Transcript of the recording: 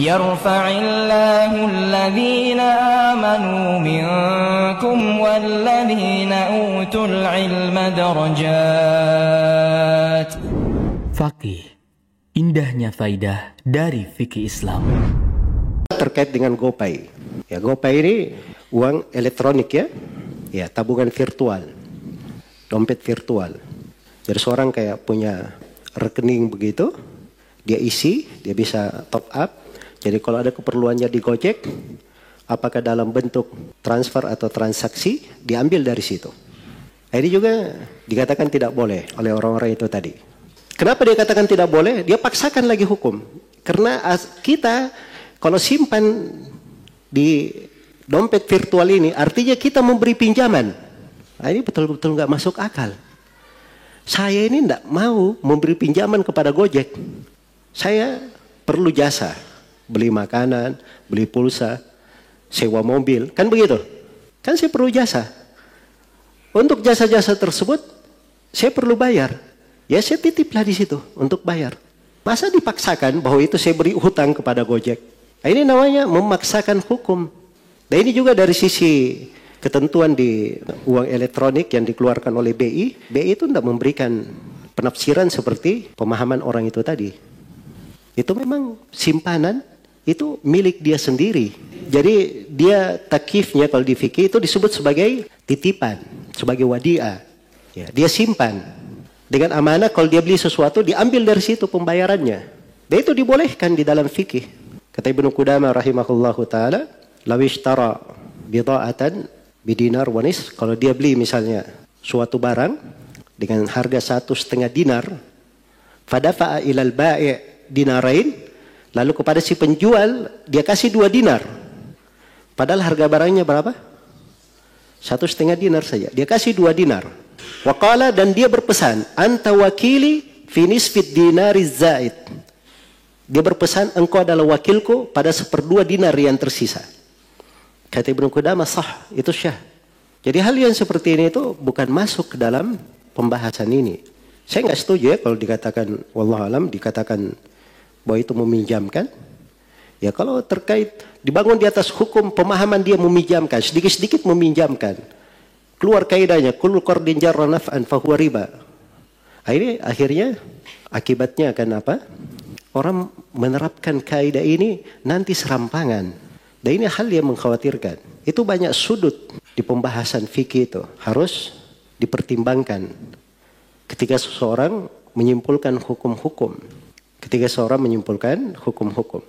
يرفع الله الذين آمنوا منكم والذين أوتوا العلم درجات. Faqih, indahnya faidah dari fikih Islam. Terkait dengan GoPay. Ya, GoPay ini uang elektronik ya. Ya, tabungan virtual. Dompet virtual. Jadi seorang kayak punya rekening begitu, dia isi, dia bisa top up. Jadi kalau ada keperluannya di Gojek, apakah dalam bentuk transfer atau transaksi, diambil dari situ. Ini juga dikatakan tidak boleh oleh orang-orang itu tadi. Kenapa dia katakan tidak boleh? Dia paksakan lagi hukum. Karena kita kalau simpan di dompet virtual ini, artinya kita memberi pinjaman. Nah, ini betul-betul nggak masuk akal. Saya ini tidak mau memberi pinjaman kepada Gojek. Saya perlu jasa, beli makanan, beli pulsa, sewa mobil, kan begitu? Kan saya perlu jasa. Untuk jasa-jasa tersebut, saya perlu bayar. Ya saya titiplah di situ untuk bayar. Masa dipaksakan bahwa itu saya beri hutang kepada Gojek? Nah, ini namanya memaksakan hukum. Dan ini juga dari sisi ketentuan di uang elektronik yang dikeluarkan oleh BI. BI itu tidak memberikan penafsiran seperti pemahaman orang itu tadi. Itu memang simpanan, itu milik dia sendiri. Jadi dia takifnya kalau di fikih itu disebut sebagai titipan, sebagai wadi'ah. Ya, dia simpan. Dengan amanah kalau dia beli sesuatu diambil dari situ pembayarannya. Dan itu dibolehkan di dalam fikih. Kata Ibnu Qudamah rahimahullahu taala, "Lawishtara bida'atan bidinar wa nis." Kalau dia beli misalnya suatu barang dengan harga 1,5 dinar, fadafa'a ilal bai' dinarain, lalu kepada si penjual dia kasih 2 dinar. Padahal harga barangnya berapa? 1,5 dinar saja. Dia kasih 2 dinar. Waqala, dan dia berpesan, anta wakili fi nisfid dinari zaid. Dia berpesan, engkau adalah wakilku pada 1/2 dinar yang tersisa. Kata Ibnu Qudamah, sah, itu syah. Jadi hal yang seperti ini itu bukan masuk ke dalam pembahasan ini. Saya nggak setuju ya kalau dikatakan, wallahualam, dikatakan bahwa itu meminjamkan. Ya kalau terkait dibangun di atas hukum pemahaman dia meminjamkan, sedikit-sedikit meminjamkan. Keluar kaidahnya, kullu qardin jarra naf'an fahuwa riba. Ini akhirnya akibatnya akan apa? Orang menerapkan kaidah ini nanti serampangan. Dan ini hal yang mengkhawatirkan. Itu banyak sudut di pembahasan fikih itu. Harus dipertimbangkan. Ketika seseorang menyimpulkan hukum-hukum. Ketika seseorang menyimpulkan hukum-hukum.